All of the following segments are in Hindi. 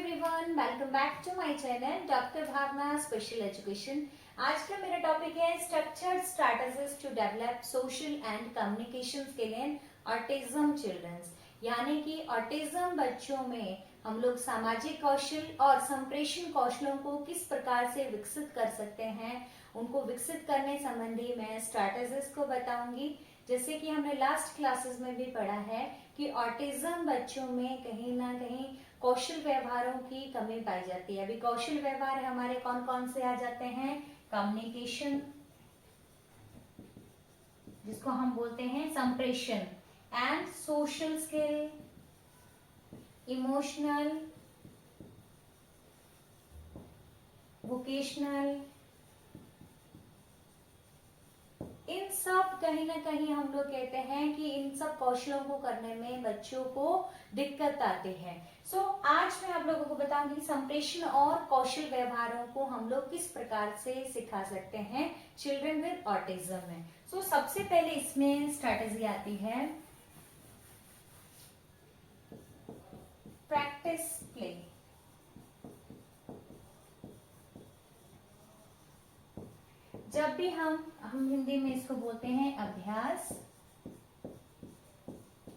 Everyone, welcome back to my channel doctor Bhavna special education. आज का मेरा टॉपिक है structured strategies to develop social and communication skill in autism childrens. यानी कि ऑटिज्म बच्चों में हम लोग सामाजिक कौशल और संप्रेषण कौशलों को किस प्रकार से विकसित कर सकते हैं, उनको विकसित करने संबंधी मैं स्ट्रैटेजीज को बताऊंगी। जैसे कि हमने लास्ट क्लासेस में भी पढ़ा है कि ऑटिज्म बच्चों में कहीं ना कहीं कौशल व्यवहारों की कमी पाई जाती है। अभी कौशल व्यवहार हमारे कौन कौन से आ जाते हैं? कम्युनिकेशन, जिसको हम बोलते हैं संप्रेषण, and social skill, emotional, vocational, इन सब कहीं ना कहीं हम लोग कहते हैं कि इन सब कौशलों को करने में बच्चों को दिक्कत आती है। आज मैं आप लोगों को बताऊंगी संप्रेषण और कौशल व्यवहारों को हम लोग किस प्रकार से सिखा सकते हैं चिल्ड्रन विद ऑटिज्म में। सबसे पहले इसमें स्ट्रैटेजी आती है प्रैक्टिस प्ले। जब भी हम हिंदी में इसको बोलते हैं अभ्यास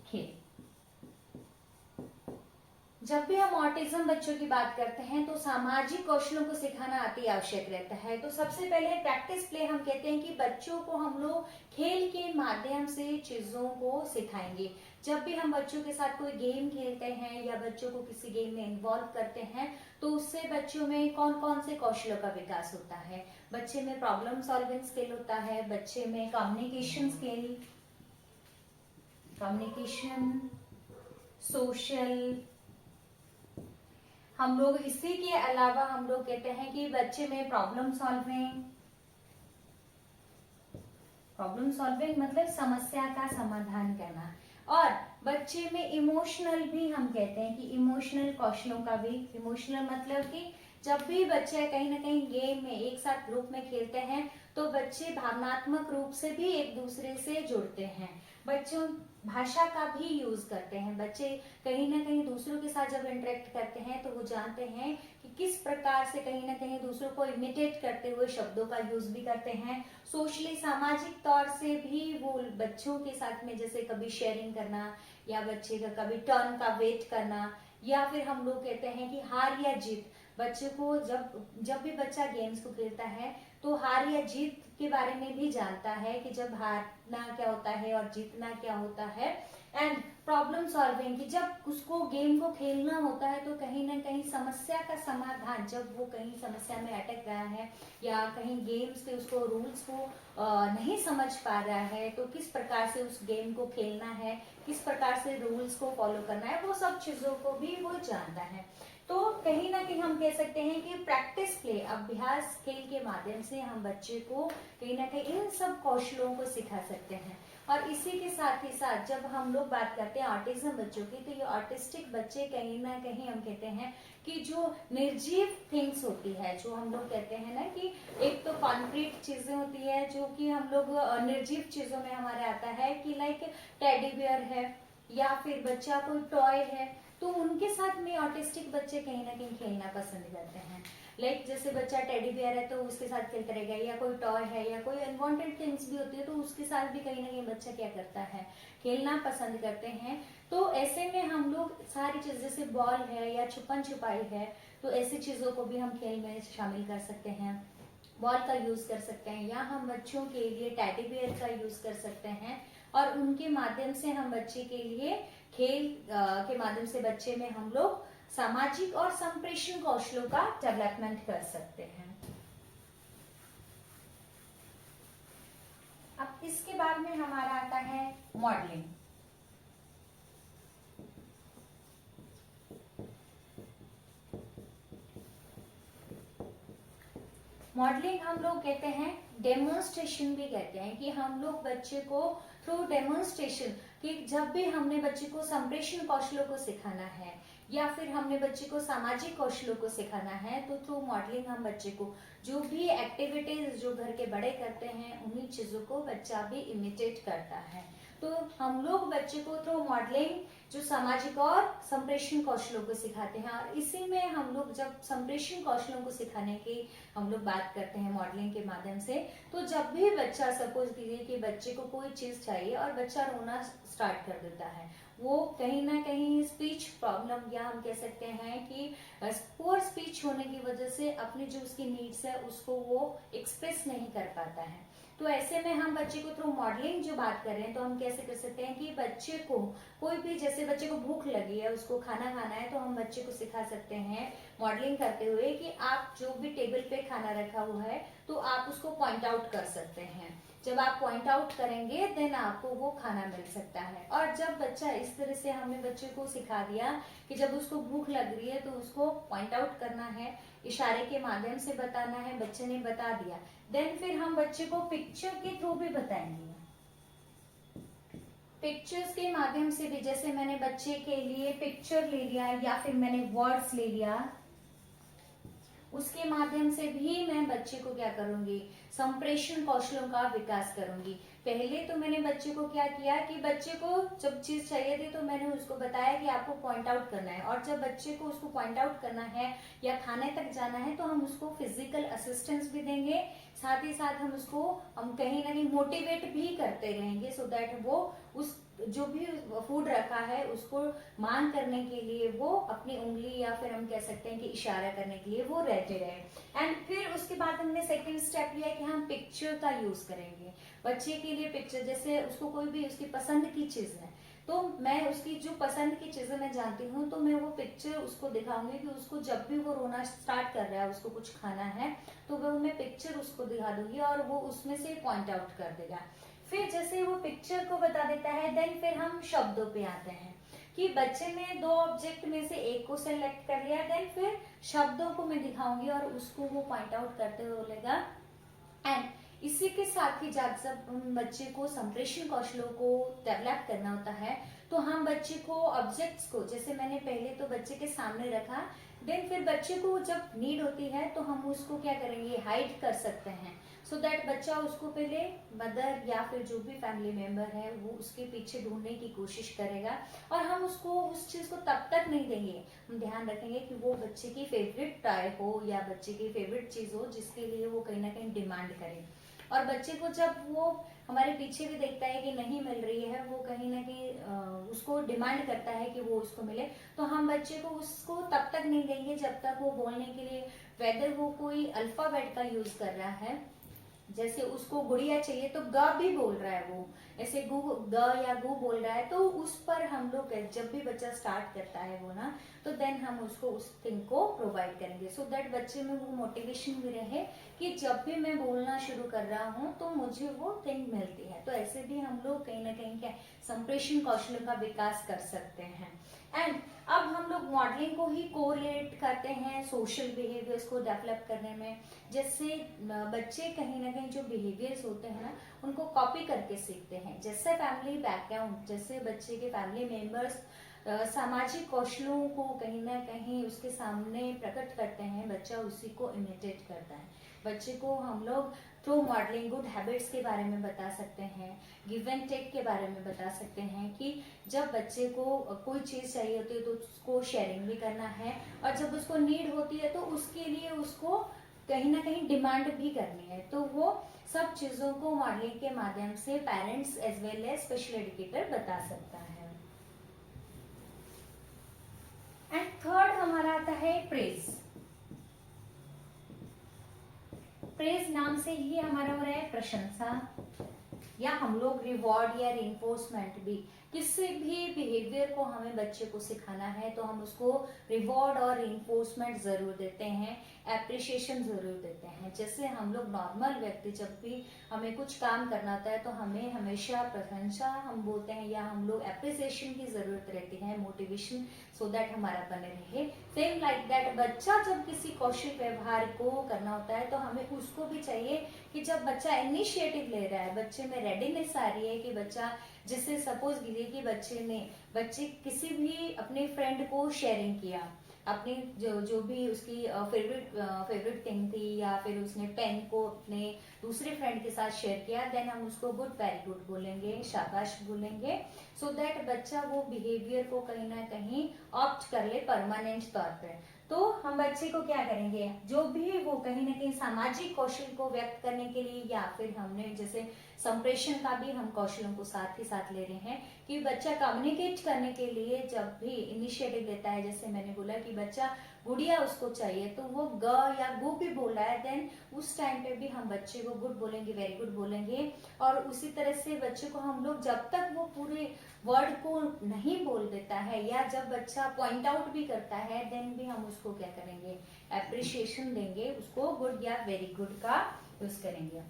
खेल। जब भी हम ऑटिज्म बच्चों की बात करते हैं तो सामाजिक कौशलों को सिखाना अति आवश्यक रहता है। तो सबसे पहले प्रैक्टिस प्ले हम कहते हैं कि बच्चों को हम लोग खेल के माध्यम से चीजों को सिखाएंगे। जब भी हम बच्चों के साथ कोई गेम खेलते हैं या बच्चों को किसी गेम में इन्वॉल्व करते हैं तो उससे बच्चों में कौन कौन से कौशलों का विकास होता है। बच्चे में प्रॉब्लम सॉल्विंग स्किल होता है, बच्चे में कम्युनिकेशन स्किल, सोशल। हम लोग इसी के अलावा हम लोग कहते हैं कि बच्चे में प्रॉब्लम सॉल्विंग मतलब समस्या का समाधान करना। और बच्चे में इमोशनल भी हम कहते हैं कि इमोशनल कौशलों का भी, इमोशनल मतलब कि जब भी बच्चे कहीं ना कहीं गेम में एक साथ ग्रुप में खेलते हैं तो बच्चे भावनात्मक रूप से भी एक दूसरे से जुड़ते हैं। बच्चों भाषा का भी यूज करते हैं। बच्चे कहीं ना कहीं दूसरों के साथ जब इंटरेक्ट करते हैं तो वो जानते हैं कि किस प्रकार से कहीं ना कहीं दूसरों को इमिटेट करते हुए शब्दों का यूज भी करते हैं। सोशली सामाजिक तौर से भी वो बच्चों के साथ में जैसे कभी शेयरिंग करना या बच्चे का कभी टर्न का वेट करना, या फिर हम लोग कहते हैं कि हार या जीत। बच्चे को जब भी बच्चा गेम्स को खेलता है तो हार या जीत के बारे में भी जानता है कि जब हारना क्या होता है और जीतना क्या होता है। एंड प्रॉब्लम सॉल्विंग, कि जब उसको गेम को खेलना होता है तो कहीं ना कहीं समस्या का समाधान, जब वो कहीं समस्या में अटक रहा है या कहीं गेम्स के उसको रूल्स को नहीं समझ पा रहा है तो किस प्रकार से उस गेम को खेलना है, किस प्रकार से रूल्स को फॉलो करना है, वो सब चीजों को भी वो जानता है। तो कहीं ना कहीं हम कह सकते हैं कि प्रैक्टिस प्ले, अभ्यास खेल के माध्यम से हम बच्चे को कहीं ना कहीं इन सब कौशलों को सिखा सकते हैं। और इसी के साथ ही साथ जब हम लोग बात करते हैं ऑटिज्म बच्चों की, तो ये ऑटिस्टिक बच्चे कहीं ना कहीं हम कहते हैं कि जो निर्जीव थिंग्स होती है, जो हम लोग कहते हैं ना कि एक तो कॉन्क्रीट चीजें होती है जो कि हम लोग निर्जीव चीजों में हमारे आता है कि लाइक टेडी बियर है या फिर बच्चा कोई टॉय है, तो उनके साथ में ऑटिस्टिक बच्चे कहीं ना कहीं खेलना पसंद करते हैं। लाइक जैसे बच्चा टेडी बियर है तो उसके साथ खेलता रहेगा, या कोई टॉय है या कोई अनवांटेड थिंग्स भी होती है तो उसके साथ भी कहीं ना कहीं बच्चा क्या करता है, खेलना पसंद करते हैं। तो ऐसे में हम लोग सारी चीज, जैसे बॉल है या छुपन छुपाई है, तो ऐसी चीजों को भी हम खेल में शामिल कर सकते हैं। बॉल का यूज कर सकते हैं या हम बच्चों के लिए टेडी बियर का यूज कर सकते हैं और उनके माध्यम से हम बच्चे के लिए खेल के माध्यम से बच्चे में हम लोग सामाजिक और संप्रेषण कौशलों का डेवलपमेंट कर सकते हैं। अब इसके बाद में हमारा आता है मॉडलिंग। मॉडलिंग हम लोग कहते हैं, डेमोन्स्ट्रेशन भी कहते हैं, कि हम लोग बच्चे को थ्रू डेमोन्स्ट्रेशन, कि जब भी हमने बच्चे को संप्रेषण कौशलों को सिखाना है या फिर हमने बच्चे को सामाजिक कौशलों को सिखाना है तो थ्रू मॉडलिंग हम बच्चे को जो भी एक्टिविटीज जो घर के बड़े करते हैं उन्हीं चीजों को बच्चा भी इमिटेट करता है। तो हम लोग बच्चे को थ्रू मॉडलिंग जो सामाजिक और संप्रेषण कौशलों को सिखाते हैं, और इसी में हम लोग जब संप्रेषण कौशलों को सिखाने की हम लोग बात करते हैं मॉडलिंग के माध्यम से, तो जब भी बच्चा, सपोज कीजिए कि बच्चे को कोई चीज चाहिए और बच्चा रोना स्टार्ट कर देता है, वो कहीं ना कहीं स्पीच प्रॉब्लम, या हम कह सकते हैं कि पुअर स्पीच होने की वजह से अपनी जो उसकी नीड्स है उसको वो एक्सप्रेस नहीं कर पाता है। तो ऐसे में हम बच्चे को थ्रू मॉडलिंग जो बात कर रहे हैं, तो हम कैसे कर सकते हैं कि बच्चे को कोई भी, जैसे बच्चे को भूख लगी है, उसको खाना खाना है, तो हम बच्चे को सिखा सकते हैं मॉडलिंग करते हुए कि आप जो भी टेबल पे खाना रखा हुआ है तो आप उसको पॉइंट आउट कर सकते हैं। जब आप पॉइंट आउट करेंगे देन आपको वो खाना मिल सकता है। और जब बच्चा इस तरह से, हमने बच्चे को सिखा दिया कि जब उसको भूख लग रही है तो उसको पॉइंट आउट करना है, इशारे के माध्यम से बताना है, बच्चे ने बता दिया, देन फिर हम बच्चे को पिक्चर के थ्रू भी बताएंगे। पिक्चर्स के माध्यम से भी, जैसे मैंने बच्चे के लिए पिक्चर ले लिया या फिर मैंने वर्ड्स ले लिया, उसके माध्यम से भी मैं बच्चे को क्या करूंगी, संप्रेषण कौशलों का विकास करूंगी। पहले तो मैंने बच्चे को क्या किया कि बच्चे को जब चीज चाहिए थी तो मैंने उसको बताया कि आपको पॉइंट आउट करना है, और जब बच्चे को उसको पॉइंट आउट करना है या खाने तक जाना है तो हम उसको फिजिकल असिस्टेंस भी देंगे, साथ ही साथ हम कहीं ना कहीं मोटिवेट भी करते रहेंगे, सो दैट वो उस जो भी फूड रखा है उसको मांग करने के लिए वो अपनी उंगली, या फिर हम कह सकते हैं कि इशारा करने के लिए वो रहते रहे। एंड फिर उसके बाद हमने सेकंड स्टेप लिया कि हम पिक्चर का यूज करेंगे बच्चे के लिए। पिक्चर, जैसे उसको कोई भी उसकी पसंद की चीज है, तो मैं उसकी जो पसंद की चीजें मैं जानती हूँ तो मैं वो पिक्चर उसको दिखाऊंगी कि उसको जब भी वो रोना स्टार्ट कर रहा है, उसको कुछ खाना है, तो वो मैं पिक्चर उसको दिखा दूंगी और वो उसमें से पॉइंट आउट कर देगा। फिर जैसे वो पिक्चर को बता देता है, देन फिर हम शब्दों पे आते हैं कि बच्चे ने दो ऑब्जेक्ट में से एक को सेलेक्ट कर लिया, देन फिर शब्दों को मैं दिखाऊंगी और उसको वो पॉइंट आउट करते हुए बोलेगा। एंड इसी के साथ ही जब बच्चे को संप्रेषण कौशलों को डेवलप करना होता है, तो हम बच्चे को ऑब्जेक्ट्स को, जैसे मैंने पहले तो बच्चे के सामने रखा, देन फिर बच्चे को जब नीड होती है तो हम उसको क्या करेंगे, हाइड कर सकते हैं, सो दैट बच्चा उसको पहले मदर या फिर जो भी फैमिली मेंबर है वो उसके पीछे ढूंढने की कोशिश करेगा, और हम उसको उस चीज को तब तक नहीं देंगे, हम ध्यान रखेंगे कि वो बच्चे की फेवरेट टॉय हो या बच्चे की फेवरेट चीज हो जिसके लिए वो कहीं ना कहीं डिमांड करे। और बच्चे को जब वो हमारे पीछे भी देखता है कि नहीं मिल रही है, वो कहीं ना कहीं उसको डिमांड करता है कि वो उसको मिले, तो हम बच्चे को उसको तब तक नहीं देंगे जब तक वो बोलने के लिए, वेदर वो कोई अल्फाबेट का यूज कर रहा है, जैसे उसको गुड़िया चाहिए तो ग भी बोल रहा है, वो ऐसे गु ग या गु बोल रहा है, तो उस पर हम लोग जब भी बच्चा स्टार्ट करता है वो ना, तो देन हम उसको उस थिंग को प्रोवाइड करेंगे, सो दैट बच्चे में वो मोटिवेशन भी रहे कि जब भी मैं बोलना शुरू कर रहा हूँ तो मुझे वो थिंग मिलती है। तो ऐसे भी हम लोग कहीं ना कहीं क्या संप्रेषण कौशलों का विकास कर सकते हैं। एंड अब हम लोग मॉडलिंग को ही कोरिलेट करते हैं सोशल बिहेवियर्स को डेवलप करने में। जैसे बच्चे कहीं ना कहीं जो बिहेवियर्स होते हैं ना उनको कॉपी करके सीखते हैं, जैसे फैमिली बैकग्राउंड, जैसे बच्चे के फैमिली मेंबर्स सामाजिक कौशलों को कहीं ना कहीं उसके सामने प्रकट करते हैं, बच्चा उसी को इमिटेट करता है। बच्चे को हम लोग थ्रू मॉडलिंग गुड हैबिट्स के बारे में बता सकते हैं, गिव एंड टेक के बारे में बता सकते हैं कि जब बच्चे को कोई चीज चाहिए होती है तो उसको शेयरिंग भी करना है, और जब उसको नीड होती है तो उसके लिए उसको कहीं ना कहीं डिमांड भी करनी है। तो वो सब चीजों को मॉडलिंग के माध्यम से parents as well as special educator बता सकता है। एंड थर्ड हमारा आता है प्रेज। प्रेज नाम से ही हमारा हो रहा है प्रशंसा, या हम लोग रिवॉर्ड या रिइंफोर्समेंट भी, किसी भी बिहेवियर को हमें बच्चे को सिखाना है तो हम उसको रिवॉर्ड और रिइंफोर्समेंट जरूर देते हैं, एप्रिशिएशन जरूर देते हैं। जैसे हम लोग नॉर्मल व्यक्ति जब भी हमें कुछ काम करना होता है तो हमें हमेशा प्रशंसा हम बोलते हैं या हम लोग एप्रिसिएशन की जरूरत रहती है, मोटिवेशन, सो दैट हमारा बने रहे। सेम लाइक दैट बच्चा जब किसी कौशल व्यवहार को करना होता है तो हमें उसको भी चाहिए कि जब बच्चा इनिशिएटिव ले रहा है, बच्चे में रेडीनेस आ रही है कि बच्चा, जैसे सपोज कीजिए कि बच्चे किसी भी अपने फ्रेंड को शेयरिंग किया, अपनी जो भी उसकी फेवरेट थिंग थी या फिर उसने पेन को अपने दूसरे फ्रेंड के साथ शेयर किया, देन हम उसको गुड, वेरी गुड बोलेंगे, शाबाश बोलेंगे, सो दैट बच्चा वो बिहेवियर को कहीं ना कहीं ऑप्ट कर ले परमानेंट तौर पे। तो हम बच्चे को क्या करेंगे, जो भी वो कहीं ना कहीं सामाजिक कौशल को व्यक्त करने के लिए, या फिर हमने जैसे संप्रेषण का भी हम कौशलों को साथ ही साथ ले रहे हैं कि बच्चा कम्युनिकेट करने के लिए जब भी इनिशिएटिव लेता है, जैसे मैंने बोला कि बच्चा गुड़िया उसको चाहिए तो वो ग या गु भी बोल रहा है, देन उस टाइम पे भी हम बच्चे को गुड बोलेंगे, वेरी गुड बोलेंगे। और उसी तरह से बच्चे को हम लोग जब तक वो पूरे वर्ड को नहीं बोल देता है या जब बच्चा पॉइंट आउट भी करता है, देन भी हम उसको क्या करेंगे, एप्रिशिएशन देंगे, उसको गुड या वेरी गुड का यूज करेंगे।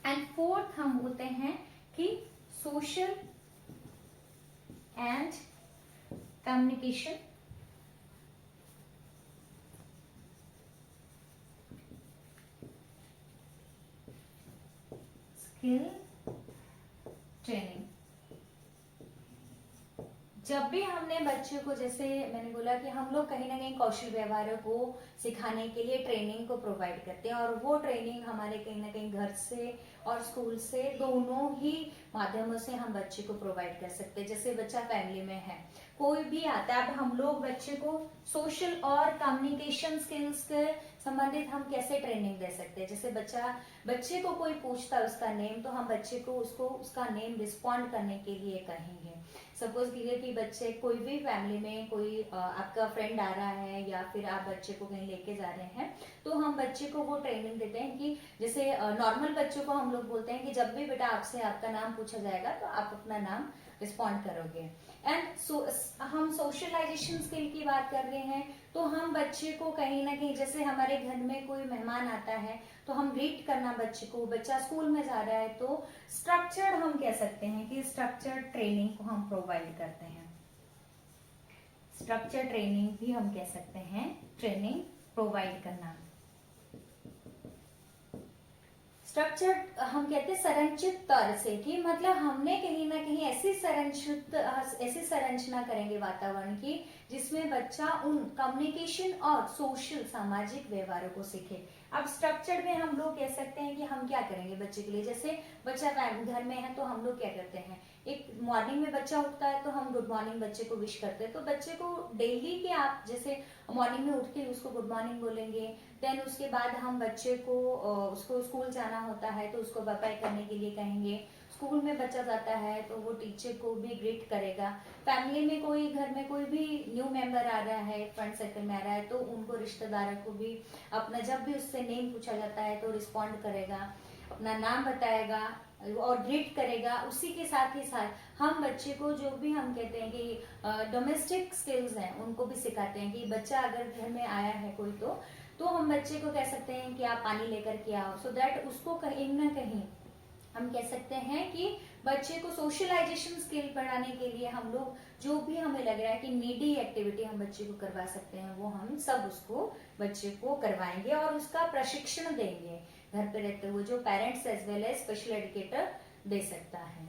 एंड फोर्थ हम बोलते हैं कि social and communication skill training. जब भी हमने बच्चे को, जैसे मैंने बोला कि हम लोग कहीं ना कहीं कौशल व्यवहारों को सिखाने के लिए ट्रेनिंग को प्रोवाइड करते हैं, और वो ट्रेनिंग हमारे कहीं ना कहीं घर से और स्कूल से दोनों ही माध्यमों से हम बच्चे को प्रोवाइड कर सकते हैं। जैसे बच्चा फैमिली में है, कोई भी आता है, अब हम लोग बच्चे को सोशल और कम्युनिकेशन स्किल्स के संबंधित हम कैसे ट्रेनिंग दे सकते हैं। जैसे बच्चे को कोई पूछता है उसका नेम, तो हम बच्चे को उसका नेम रिस्पॉन्ड करने के लिए कहेंगे। सपोज कीजिए कि बच्चे, कोई भी फैमिली में कोई आपका फ्रेंड आ रहा है या फिर आप बच्चे को कहीं लेके जा रहे हैं, तो हम बच्चे को वो ट्रेनिंग देते हैं कि जैसे नॉर्मल बच्चों को हम लोग बोलते हैं कि जब भी बेटा आपसे आपका नाम पूछा जाएगा तो आप अपना नाम रिस्पॉन्ड करोगे। एंड हम सोशलाइजेशन स्किल की बात कर रहे हैं, तो हम बच्चे को कहीं ना कहीं, जैसे हमारे घर में कोई मेहमान आता है तो हम ग्रीट करना बच्चे को, बच्चा स्कूल में जा रहा है तो स्ट्रक्चर्ड हम कह सकते हैं कि स्ट्रक्चर्ड ट्रेनिंग को हम प्रोवाइड करते हैं। स्ट्रक्चर ट्रेनिंग भी हम कह सकते हैं, ट्रेनिंग प्रोवाइड करना। स्ट्रक्चर्ड हम कहते हैं संरचित तौर से, कि मतलब हमने कहीं ना कहीं ऐसी संरचना करेंगे वातावरण की जिसमें बच्चा उन कम्युनिकेशन और सोशल सामाजिक व्यवहारों को सीखे। अब स्ट्रक्चर्ड में हम लोग कह सकते हैं कि हम क्या करेंगे बच्चे के लिए, जैसे बच्चा घर में है तो हम लोग क्या करते हैं, एक मॉर्निंग में बच्चा उठता है तो हम गुड मॉर्निंग बच्चे को विश करते हैं। तो बच्चे को डेली के आप जैसे मॉर्निंग में उठ के उसको गुड मॉर्निंग बोलेंगे, देन उसके बाद हम बच्चे को, उसको स्कूल जाना होता है तो उसको बाय बाय करने के लिए कहेंगे। स्कूल में बच्चा जाता है तो वो टीचर को भी ग्रीट करेगा। फैमिली में कोई, घर में कोई भी न्यू मेंबर आ रहा है, फ्रेंड सर्कल में आ रहा है, तो उनको, रिश्तेदारों को भी अपना, जब भी उससे नेम पूछा जाता है तो रिस्पॉन्ड करेगा, अपना नाम बताएगा और ग्रीट करेगा। उसी के साथ ही साथ हम बच्चे को जो भी हम कहते हैं कि डोमेस्टिक स्किल्स हैं उनको भी सिखाते हैं। कि बच्चा अगर घर में आया है कोई, तो हम बच्चे को कह सकते हैं कि आप पानी लेकर के आओ, सो दैट उसको कहीं ना कहीं हम कह सकते हैं कि बच्चे को सोशलाइजेशन स्किल बढ़ाने के लिए हम लोग जो भी हमें लग रहा है कि नीडी एक्टिविटी हम बच्चे को करवा सकते हैं, वो हम सब उसको बच्चे को करवाएंगे और उसका प्रशिक्षण देंगे घर पे रहते हुए, जो parents as well as special educator दे सकता है।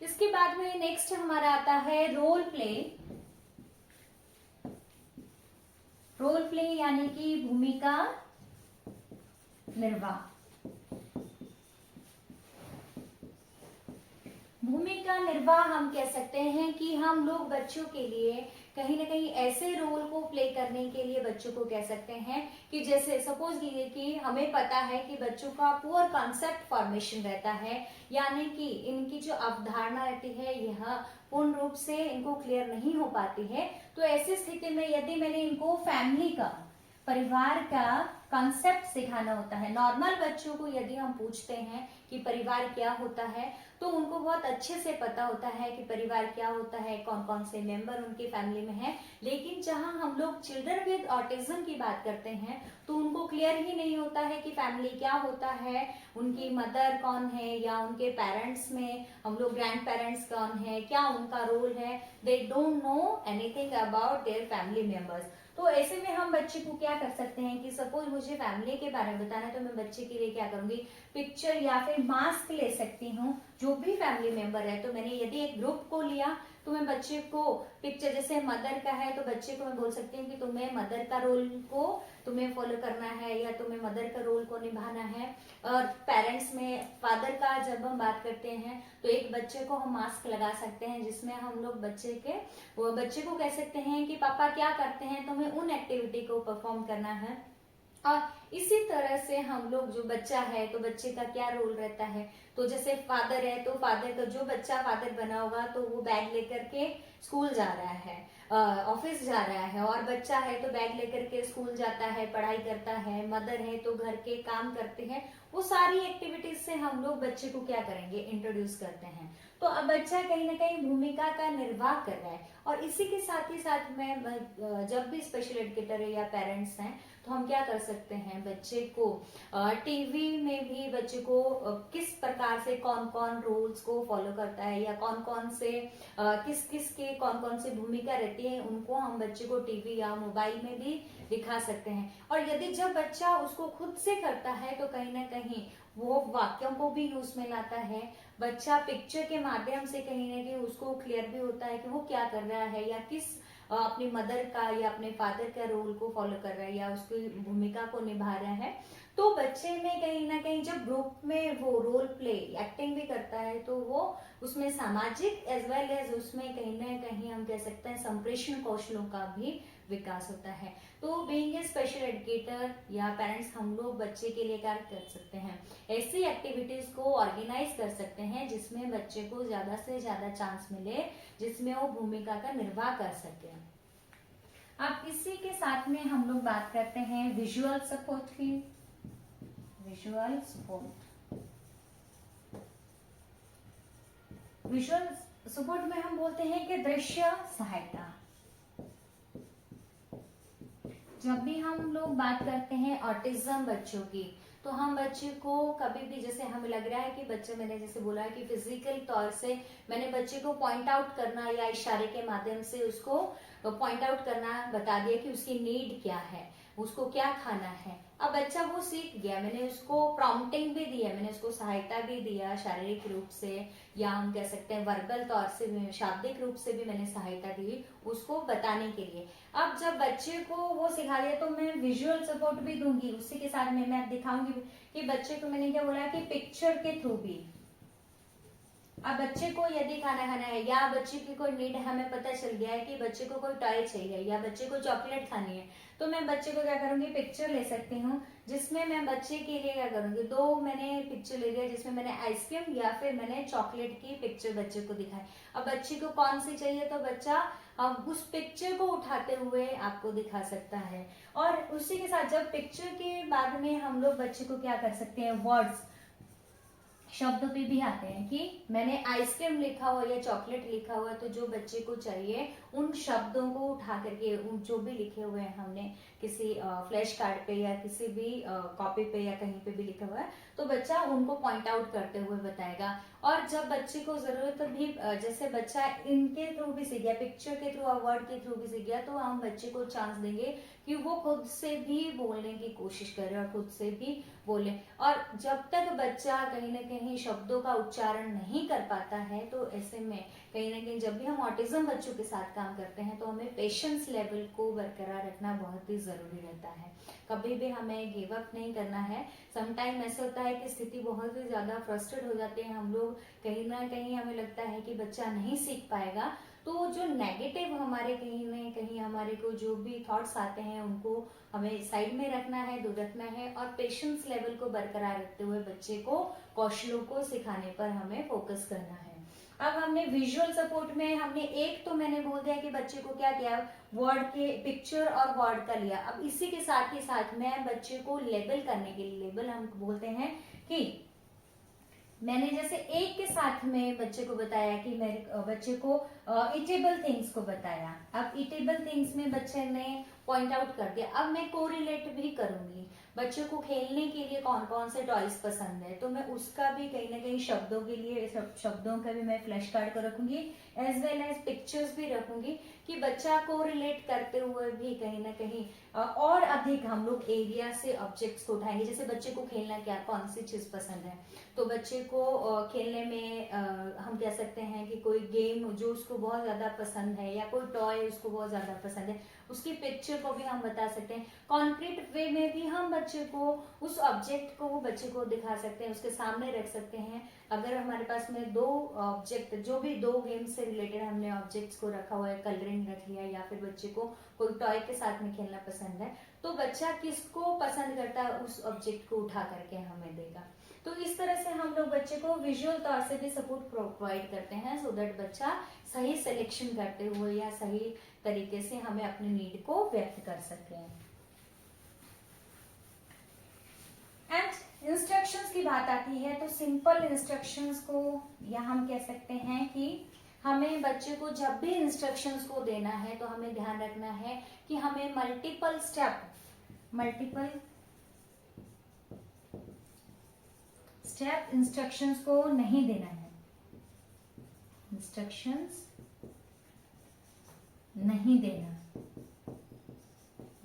इसके बाद में नेक्स्ट हमारा आता है रोल प्ले। रोल प्ले यानी कि भूमिका निर्वाह। भूमिका निर्वाह हम कह सकते हैं कि हम लोग बच्चों के लिए कहीं ना कहीं ऐसे रोल को प्ले करने के लिए बच्चों को कह सकते हैं कि जैसे सपोज कीजिए कि हमें पता है कि बच्चों का पुअर कॉन्सेप्ट फॉर्मेशन रहता है, यानी कि इनकी जो अवधारणा रहती है यह पूर्ण रूप से इनको क्लियर नहीं हो पाती है। तो ऐसी स्थिति में यदि मैंने इनको फैमिली का, परिवार का कॉन्सेप्ट सिखाना होता है, नॉर्मल बच्चों को यदि हम पूछते हैं कि परिवार क्या होता है तो उनको बहुत अच्छे से पता होता है कि परिवार क्या होता है, कौन कौन से मेंबर उनके फैमिली में हैं। लेकिन जहां हम लोग चिल्ड्रन विद ऑटिज्म की बात करते हैं तो उनको क्लियर ही नहीं होता है कि फैमिली क्या होता है, उनकी मदर कौन है या उनके पेरेंट्स में हम लोग ग्रैंड पेरेंट्स कौन है, क्या उनका रोल है। They don't know anything about their family members. तो ऐसे में हम बच्चे को क्या कर सकते हैं कि सपोज मुझे फैमिली के बारे में बताना है, तो मैं बच्चे के लिए क्या करूंगी, पिक्चर या फिर मास्क ले सकती हूँ, जो भी फैमिली मेंबर है। तो मैंने यदि एक ग्रुप को लिया तो मैं बच्चे को पिक्चर, जैसे मदर का है तो बच्चे को मैं बोल सकती हूँ कि तुम्हें मदर का रोल को तुम्हें फॉलो करना है या तुम्हें मदर का रोल को निभाना है। और पेरेंट्स में फादर का जब हम बात करते हैं तो एक बच्चे को हम मास्क लगा सकते हैं, जिसमें हम लोग बच्चे को कह सकते हैं कि पापा क्या करते हैं, तुम्हें उन एक्टिविटी को परफॉर्म करना है। और इसी तरह से हम लोग, जो बच्चा है तो बच्चे का क्या रोल रहता है, तो जैसे फादर है तो फादर का, जो बच्चा फादर बना होगा तो वो बैग लेकर के स्कूल जा रहा है, ऑफिस जा रहा है, और बच्चा है तो बैग लेकर के स्कूल जाता है, पढ़ाई करता है। मदर है तो घर के काम करते हैं। वो सारी एक्टिविटीज से हम लोग बच्चे को क्या करेंगे, इंट्रोड्यूस करते हैं। तो अब बच्चा कहीं ना कहीं भूमिका का निर्वाह कर रहा है। और इसी के साथ ही साथ में जब भी स्पेशल एजुकेटर है या पेरेंट्स हैं तो हम क्या कर सकते हैं, बच्चे को टीवी में भी बच्चे को किस प्रकार से कौन कौन रूल्स को फॉलो करता है या कौन कौन से किस किस के कौन कौन सी भूमिका रहती है, उनको हम बच्चे को टीवी या मोबाइल में भी दिखा सकते हैं। और यदि जब बच्चा उसको खुद से करता है तो कहीं ना कहीं वो वाक्यों को भी यूज में लाता है। बच्चा पिक्चर के माध्यम से कहीं ना कहीं उसको क्लियर भी होता है कि वो क्या कर रहा है या किस अपनी मदर का या अपने फादर का रोल को फॉलो कर रहा है या उसकी भूमिका को निभा रहा है। तो बच्चे में कहीं ना कहीं जब ग्रुप में वो रोल प्ले एक्टिंग भी करता है तो वो उसमें सामाजिक एज वेल एज उसमें कहीं ना कहीं हम कह सकते हैं संप्रेषण कौशलों का भी विकास होता है। तो बीइंग ए स्पेशल एजुकेटर या पेरेंट्स, हम लोग बच्चे के लिए क्या कर सकते हैं, ऐसी एक्टिविटीज को ऑर्गेनाइज कर सकते हैं जिसमें बच्चे को ज्यादा से ज्यादा चांस मिले, जिसमें वो भूमिका का निर्वाह कर सके। अब इसी के साथ में हम लोग बात करते हैं विजुअल सपोर्ट की। विजुअल सपोर्ट, विजुअल सपोर्ट में हम बोलते हैं कि दृश्य सहायता। जब भी हम लोग बात करते हैं ऑटिज्म बच्चों की, तो हम बच्चे को कभी भी, जैसे हमें लग रहा है कि बच्चे, मैंने जैसे बोला कि फिजिकल तौर से मैंने बच्चे को पॉइंट आउट करना या इशारे के माध्यम से उसको पॉइंट आउट करना बता दिया कि उसकी नीड क्या है, उसको क्या खाना है। अब बच्चा वो सीख गया, मैंने उसको प्रॉम्प्टिंग भी दिया, मैंने उसको सहायता भी दिया शारीरिक रूप से या हम कह सकते हैं वर्बल तौर से, शाब्दिक रूप से भी मैंने सहायता दी उसको बताने के लिए। अब जब बच्चे को वो सिखा दिया तो मैं विजुअल सपोर्ट भी दूंगी, उसी के साथ में मैं दिखाऊंगी कि बच्चे को मैंने क्या बोला कि पिक्चर के थ्रू भी। अब बच्चे को यदि खाना खाना है या बच्चे की कोई नीड, हमें पता चल गया है कि बच्चे को कोई टॉय चाहिए या बच्चे को चॉकलेट खानी है, तो मैं बच्चे को क्या करूंगी, पिक्चर ले सकती हूँ, जिसमें मैं बच्चे के लिए क्या करूंगी, दो मैंने पिक्चर ले लिया जिसमें मैंने आइसक्रीम या फिर मैंने चॉकलेट की पिक्चर बच्चे को दिखाई। अब बच्चे को कौन सी चाहिए तो बच्चा अब उस पिक्चर को उठाते हुए आपको दिखा सकता है। और उसी के साथ जब पिक्चर के बाद में हम लोग बच्चे को क्या कर सकते हैं, वर्ड्स, शब्द पे भी आते हैं कि मैंने आइसक्रीम लिखा हुआ या चॉकलेट लिखा हुआ, तो जो बच्चे को चाहिए उन शब्दों को उठा करके, उन जो भी लिखे हुए हैं हमने किसी फ्लैश कार्ड पे या किसी भी कॉपी पे या कहीं पे भी लिखा हुआ है, तो बच्चा उनको पॉइंट आउट करते हुए बताएगा। और जब बच्चे को जरूरत भी, जैसे बच्चा इनके थ्रू भी सीख गया, पिक्चर के थ्रू और वर्ड के थ्रू भी सीख गया, तो हम बच्चे को चांस देंगे कि वो खुद से भी बोलने की कोशिश करे और खुद से भी बोले। और जब तक बच्चा कहीं ना कहीं शब्दों का उच्चारण नहीं कर पाता है, तो ऐसे में कहीं ना कहीं जब भी हम ऑटिज्म बच्चों के साथ काम करते हैं तो हमें पेशेंस लेवल को बरकरार रखना बहुत ही जरूरी रहता है। कभी भी हमें गिव अप नहीं करना है। समटाइम ऐसा होता है कि स्थिति बहुत ही ज्यादा फ्रस्ट्रेट हो जाते हैं हम लोग, कहीं ना कहीं हमें लगता है कि बच्चा नहीं सीख पाएगा, तो जो नेगेटिव हमारे कहीं ना कहीं हमारे को जो भी थॉट्स आते हैं उनको हमें साइड में रखना है, दूर रखना है, और पेशेंस लेवल को बरकरार रखते हुए बच्चे को कौशलों को सिखाने पर हमें फोकस करना है। अब हमने विजुअल सपोर्ट में हमने एक तो मैंने बोल दिया कि बच्चे को क्या किया, वर्ड के पिक्चर और वर्ड का लिया। अब इसी के साथ ही साथ मैं बच्चे को लेबल करने के लिए, लेबल हम बोलते हैं कि मैंने जैसे एक के साथ में बच्चे को बताया कि मेरे बच्चे को इटेबल थिंग्स को बताया। अब इटेबल थिंग्स में बच्चे ने पॉइंट आउट कर दिया, अब मैं कोरिलेट भी करूंगी। बच्चों को खेलने के लिए कौन कौन से टॉयज पसंद है, तो मैं उसका भी कहीं ना कहीं शब्दों के लिए शब्दों का भी मैं फ्लैश कार्ड को रखूंगी, एज वेल एज पिक्चर्स भी रखूंगी कि बच्चा को रिलेट करते हुए भी कहीं ना कहीं और अधिक हम लोग एरिया से ऑब्जेक्ट्स को उठाएंगे। जैसे बच्चे को खेलना क्या कौन सी चीज पसंद है, तो बच्चे को खेलने में हम कह सकते हैं कि कोई गेम जो उसको बहुत ज्यादा पसंद है या कोई टॉय उसको बहुत ज्यादा पसंद है, उसकी पिक्चर को भी हम बता सकते हैं। कॉन्क्रीट वे में भी हम बच्चे को उस ऑब्जेक्ट को बच्चे को दिखा सकते हैं, उसके सामने रख सकते हैं। अगर हमारे पास में दो ऑब्जेक्ट, जो भी दो गेम से रिलेटेड हमने ऑब्जेक्ट्स को रखा हुआ है, कलरिंग रख लिया या फिर बच्चे को कोई टॉय के साथ में खेलना पसंद है, तो बच्चा किसको पसंद करता है उस ऑब्जेक्ट को उठा करके हमें देगा। तो इस तरह से हम लोग बच्चे को विजुअल तौर से भी सपोर्ट प्रोवाइड करते हैं, सो दैट बच्चा सही सिलेक्शन करते हुए या सही तरीके से हमें अपने नीड को व्यक्त कर सके। एंड इंस्ट्रक्शंस की बात आती है तो सिंपल इंस्ट्रक्शंस को या हम कह सकते हैं कि हमें बच्चे को जब भी इंस्ट्रक्शंस को देना है तो हमें ध्यान रखना है कि हमें मल्टीपल स्टेप इंस्ट्रक्शंस को नहीं देना है, इंस्ट्रक्शंस नहीं देना।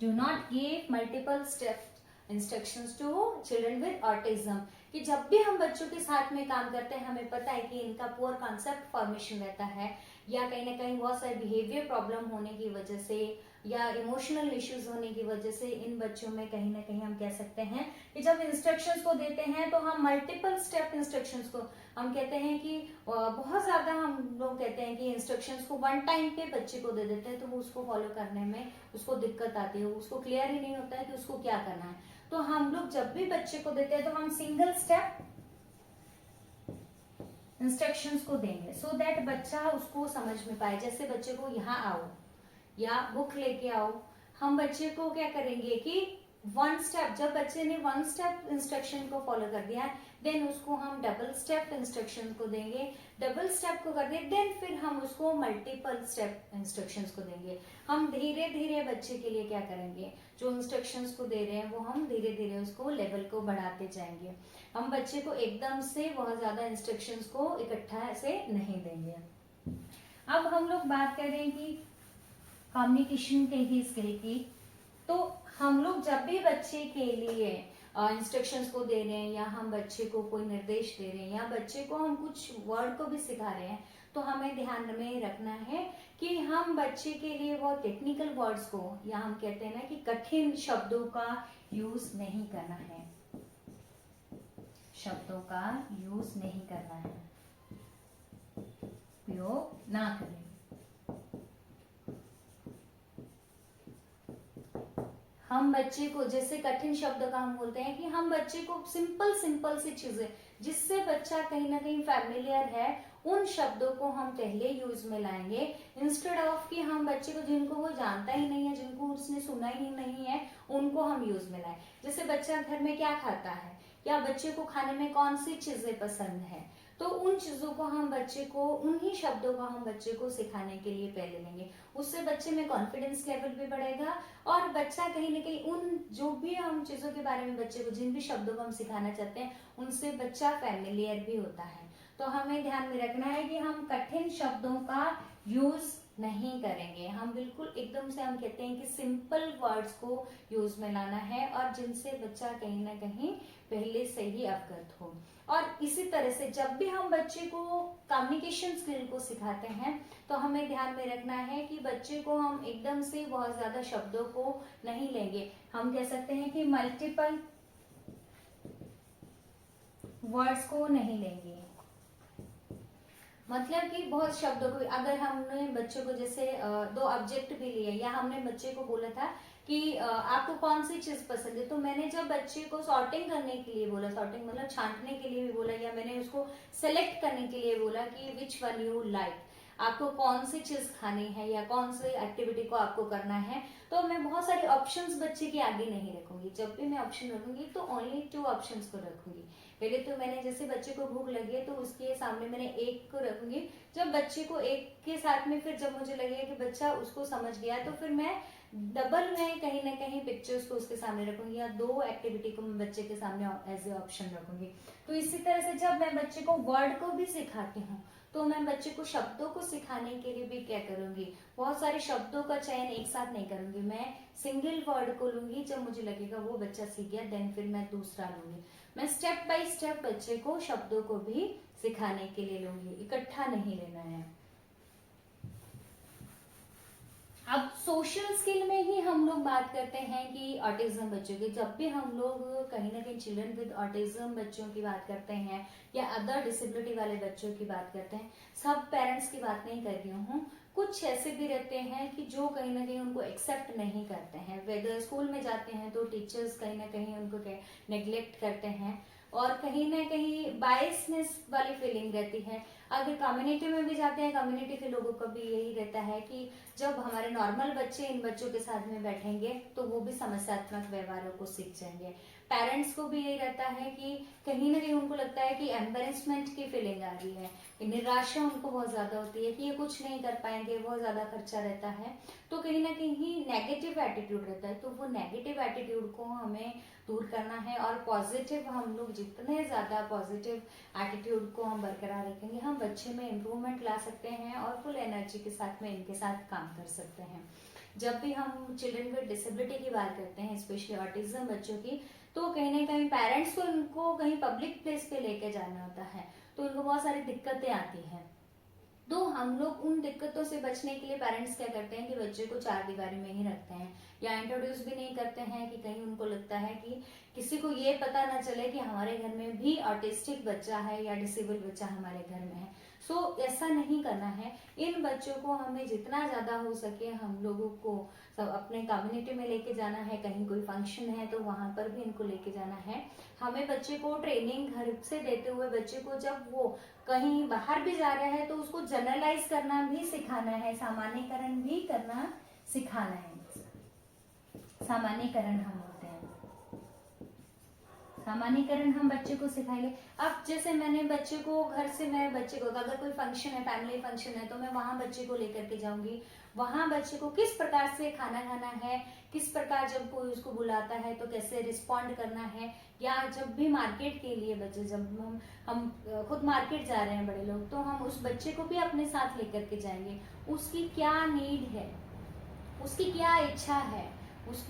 Do not give multiple step instructions to children with autism. कि जब भी हम बच्चों के साथ में काम करते हैं हमें पता है कि इनका पुअर कॉन्सेप्ट फॉर्मेशन रहता है, या कहीं ना कहीं बहुत सारे बिहेवियर प्रॉब्लम होने की वजह से या इमोशनल इश्यूज होने की वजह से इन बच्चों में कहीं ना कहीं हम कह सकते हैं कि जब इंस्ट्रक्शंस को देते हैं तो हम मल्टीपल स्टेप इंस्ट्रक्शंस को हम कहते हैं कि बहुत ज्यादा हम लोग कहते हैं कि इंस्ट्रक्शंस को वन टाइम पे बच्चे को दे देते हैं तो वो उसको फॉलो करने में उसको दिक्कत आती है, उसको क्लियर ही नहीं होता है कि उसको क्या करना है। तो हम लोग जब भी बच्चे को देते हैं तो हम सिंगल स्टेप इंस्ट्रक्शंस को देंगे, सो दैट बच्चा उसको समझ में पाए। जैसे बच्चे को यहाँ आओ या बुक लेके आओ, हम बच्चे को क्या करेंगे कि वन स्टेप, जब बच्चे ने वन स्टेप इंस्ट्रक्शन को फॉलो कर दिया देन उसको हम डबल स्टेप इंस्ट्रक्शन को देंगे, डबल स्टेप को कर दिया देन फिर हम उसको मल्टीपल स्टेप इंस्ट्रक्शंस को देंगे। हम धीरे धीरे बच्चे के लिए क्या करेंगे, जो इंस्ट्रक्शंस को दे रहे हैं वो हम धीरे धीरे उसको लेवल को बढ़ाते जाएंगे। हम बच्चे को एकदम से बहुत ज्यादा इंस्ट्रक्शंस को इकट्ठा से नहीं देंगे। अब हम लोग बात करें कि कम्युनिकेशन के ही स्किल की, तो हम लोग जब भी बच्चे के लिए इंस्ट्रक्शंस को दे रहे हैं या हम बच्चे को कोई निर्देश दे रहे हैं या बच्चे को हम कुछ वर्ड को भी सिखा रहे हैं तो हमें ध्यान में रखना है कि हम बच्चे के लिए वो टेक्निकल वर्ड्स को या हम कहते हैं ना कि कठिन शब्दों का यूज नहीं करना है, शब्दों का यूज नहीं करना है, उपयोग ना करें। हम बच्चे को जैसे कठिन शब्द का हम बोलते हैं कि हम बच्चे को सिंपल सी चीजें जिससे बच्चा कहीं ना कहीं फैमिलियर है उन शब्दों को हम पहले यूज में लाएंगे, इंस्टेड ऑफ कि हम बच्चे को जिनको वो जानता ही नहीं है, जिनको उसने सुना ही नहीं है, उनको हम यूज में लाएं। जैसे बच्चा घर में क्या खाता है या बच्चे को खाने में कौन सी चीजें पसंद है, तो उन चीजों को हम बच्चे को, उन्हीं शब्दों को हम बच्चे को सिखाने के लिए पहले लेंगे। उससे बच्चे में कॉन्फिडेंस लेवल भी बढ़ेगा और बच्चा कहीं ना कहीं उन जो भी हम चीजों के बारे में बच्चे को जिन भी शब्दों को हम सिखाना चाहते हैं उनसे बच्चा फैमिलियर भी होता है। तो हमें ध्यान में रखना है कि हम कठिन शब्दों का यूज नहीं करेंगे, हम बिल्कुल एकदम से हम कहते हैं कि सिंपल वर्ड्स को यूज में लाना है और जिनसे बच्चा कहीं ना कहीं पहले से ही अवगत हो। और इसी तरह से जब भी हम बच्चे को कम्युनिकेशन स्किल को सिखाते हैं तो हमें ध्यान में रखना है कि बच्चे को हम एकदम से बहुत ज्यादा शब्दों को नहीं लेंगे, हम कह सकते हैं कि मल्टीपल वर्ड्स को नहीं लेंगे। मतलब कि बहुत शब्दों को, अगर हमने बच्चों को जैसे दो ऑब्जेक्ट भी लिए या हमने बच्चे को बोला था कि आपको कौन सी चीज पसंद है, तो मैंने जब बच्चे को सॉर्टिंग करने के लिए बोला, सॉर्टिंग मतलब छांटने के लिए भी बोला, या मैंने उसको सेलेक्ट करने के लिए बोला कि विच वन यू लाइक, आपको कौन सी चीज खानी है या कौन सी एक्टिविटी को आपको करना है, तो मैं बहुत सारे ऑप्शंस बच्चे के आगे नहीं रखूंगी। जब भी मैं ऑप्शन रखूंगी तो ओनली 2 ऑप्शंस को रखूंगी। पहले तो मैंने जैसे बच्चे को भूख लगी है तो उसके सामने मैंने 1 को रखूंगी। जब बच्चे को 1 के साथ में फिर जब मुझे लगेगा कि बच्चा उसको समझ गया तो फिर मैं डबल मैं कहीं ना कहीं पिक्चर्स को उसके सामने रखूंगी या 2 एक्टिविटी को मैं बच्चे के सामने एज ए ऑप्शन रखूंगी। तो इसी तरह से जब मैं बच्चे को वर्ड को भी सिखाती हूँ तो मैं बच्चे को शब्दों को सिखाने के लिए भी क्या करूंगी, बहुत सारे शब्दों का चयन एक साथ नहीं करूंगी, मैं सिंगल वर्ड को लूंगी। जब मुझे लगेगा वो बच्चा सीख गया देन फिर मैं दूसरा लूंगी। मैं स्टेप बाय स्टेप बच्चे को शब्दों को भी सिखाने के लिए लूंगी, इकट्ठा नहीं लेना है। अब सोशल स्किल में ही हम लोग बात करते हैं कि ऑटिज्म बच्चों की, जब भी हम लोग कहीं ना कहीं चिल्ड्रन विद ऑटिज्म बच्चों की बात करते हैं या अदर डिसेबिलिटी वाले बच्चों की बात करते हैं, सब पेरेंट्स की बात नहीं कर रही हूँ, कुछ ऐसे भी रहते हैं कि जो कहीं ना कहीं उनको एक्सेप्ट नहीं करते हैं। वेदर स्कूल में जाते हैं तो टीचर्स कहीं ना कहीं उनको नेग्लेक्ट करते हैं और कहीं ना कहीं बायसनेस वाली फीलिंग रहती है। अगर कम्युनिटी में भी जाते हैं, कम्युनिटी के लोगों का भी यही रहता है कि जब हमारे नॉर्मल बच्चे इन बच्चों के साथ में बैठेंगे तो वो भी समस्यात्मक व्यवहारों को सीख जाएंगे। पेरेंट्स को भी यही रहता है कि कहीं ना कहीं उनको लगता है कि एम्बेरसमेंट की फीलिंग आ रही है, निराशा उनको बहुत ज्यादा होती है कि ये कुछ नहीं कर पाएंगे, बहुत ज्यादा खर्चा रहता है, तो कहीं ना कहीं नेगेटिव एटीट्यूड रहता है। तो वो नेगेटिव एटीट्यूड को हमें दूर करना है और पॉजिटिव, हम लोग जितने ज्यादा पॉजिटिव एटीट्यूड को हम बरकरार रखेंगे हम बच्चे में इम्प्रूवमेंट ला सकते हैं और फुल एनर्जी के साथ में इनके साथ काम कर सकते हैं। जब भी हम चिल्ड्रन विद डिसेबिलिटी की बात करते हैं, स्पेशली ऑटिज्म बच्चों की, तो कहीं ना कहीं पेरेंट्स को उनको कहीं पब्लिक प्लेस पे लेके जाना होता है तो उनको बहुत सारी दिक्कतें आती हैं। तो हम लोग उन दिक्कतों से बचने के लिए पेरेंट्स क्या करते हैं कि बच्चे को 4 दीवारी में ही रखते हैं या इंट्रोड्यूस भी नहीं करते हैं कि कहीं उनको लगता है कि किसी को ये पता ना चले कि हमारे घर में भी ऑटिस्टिक बच्चा है या डिसेबल बच्चा हमारे घर में है। सो ऐसा नहीं करना है। इन बच्चों को हमें जितना ज्यादा हो सके हम लोगों को सब अपने कम्युनिटी में लेके जाना है, कहीं कोई फंक्शन है तो वहां पर भी इनको लेके जाना है। हमें बच्चे को ट्रेनिंग घर से देते हुए बच्चे को जब वो कहीं बाहर भी जा रहा है तो उसको जनरलाइज करना भी सिखाना है, सामान्यकरण भी करना सिखाना है। सामान्यकरण हम बोलते हैं, सामान्यकरण हम बच्चे को सिखाएंगे। अब जैसे मैंने बच्चे को घर से, मैं बच्चे को अगर कोई फंक्शन है, फैमिली फंक्शन है, तो मैं वहां बच्चे को लेकर के जाऊंगी। वहां बच्चे को किस प्रकार से खाना खाना है, किस प्रकार जब कोई उसको बुलाता है तो कैसे रिस्पॉन्ड करना है, या जब भी मार्केट के लिए बच्चे, जब हम खुद मार्केट जा रहे हैं बड़े लोग, तो हम उस बच्चे को भी अपने साथ लेकर के जाएंगे। उसकी क्या नीड है, उसकी क्या इच्छा है,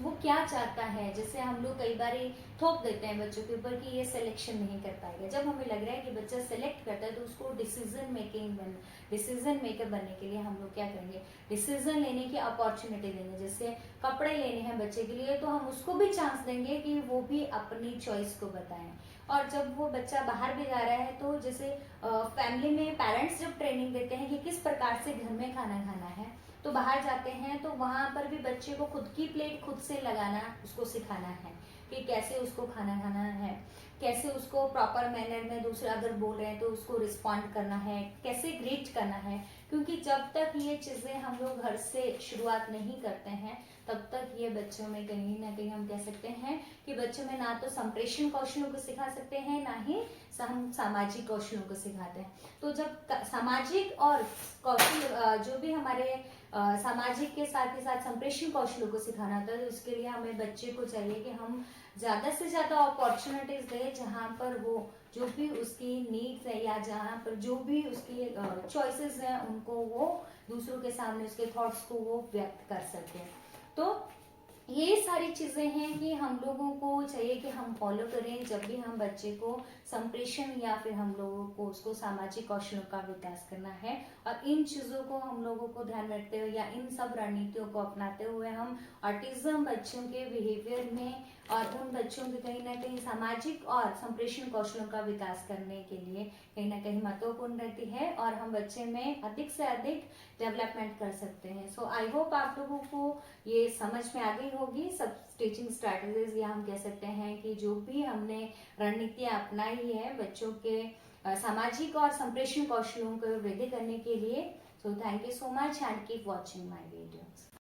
वो क्या चाहता है। जैसे हम लोग कई बार थोप देते हैं बच्चों के ऊपर कि ये सिलेक्शन नहीं कर पाएगा। जब हमें लग रहा है कि बच्चा सिलेक्ट करता है तो उसको डिसीजन मेकर बनने के लिए हम लोग क्या करेंगे, डिसीजन लेने की अपॉर्चुनिटी देंगे। जैसे कपड़े लेने हैं बच्चे के लिए तो हम उसको भी चांस देंगे कि वो भी अपनी चॉइस को बताएं। और जब वो बच्चा बाहर भी जा रहा है तो जैसे फैमिली में पेरेंट्स जब ट्रेनिंग देते हैं कि किस प्रकार से घर में खाना खाना है, तो बाहर जाते हैं तो वहां पर भी बच्चे को खुद की प्लेट खुद से लगाना उसको सिखाना है कि कैसे उसको खाना खाना है, कैसे उसको प्रॉपर मैनर में दूसरा अगर बोल रहे हैं तो उसको रिस्पॉन्ड करना है, कैसे ग्रीट करना है। क्योंकि जब तक ये चीजें हम लोग घर से शुरुआत नहीं करते हैं तब तक ये बच्चों में कहीं ना कहीं हम कह सकते हैं कि बच्चों में ना तो संप्रेषण कौशलों को सिखा सकते हैं, ना ही हम सामाजिक कौशलों को सिखाते हैं। तो जब सामाजिक और कौशल जो भी हमारे सामाजिक के साथ ही साथ संप्रेषण कौशलों को सिखाना होता है, तो उसके लिए हमें बच्चे को चाहिए कि हम ज्यादा से ज्यादा अपॉर्चुनिटीज दें जहाँ पर वो जो भी उसकी नीड्स है या जहाँ पर जो भी उसकी चॉइसेस हैं उनको वो दूसरों के सामने उसके थॉट्स को वो व्यक्त कर सके। तो ये सारी चीजें हैं कि हम लोगों को चाहिए कि हम फॉलो करें जब भी हम बच्चे को संप्रेषण या फिर हम लोगों को उसको सामाजिक कौशलों का विकास करना है। और इन चीजों को हम लोगों को ध्यान रखते हुए या इन सब रणनीतियों को अपनाते हुए हम ऑटिज्म बच्चों के बिहेवियर में और उन बच्चों के कहीं ना कहीं सामाजिक और संप्रेषण कौशलों का विकास करने के लिए कहीं ना कहीं महत्वपूर्ण रहती है और हम बच्चे में अधिक से अधिक डेवलपमेंट कर सकते हैं। सो आई होप आप लोगों को ये समझ में आ गई होगी सब टीचिंग स्ट्रैटेजीज, या हम कह सकते हैं कि जो भी हमने रणनीतियां अपनाई है बच्चों के सामाजिक और संप्रेषण कौशलों को वृद्धि करने के लिए। So thank you so much and keep watching my videos.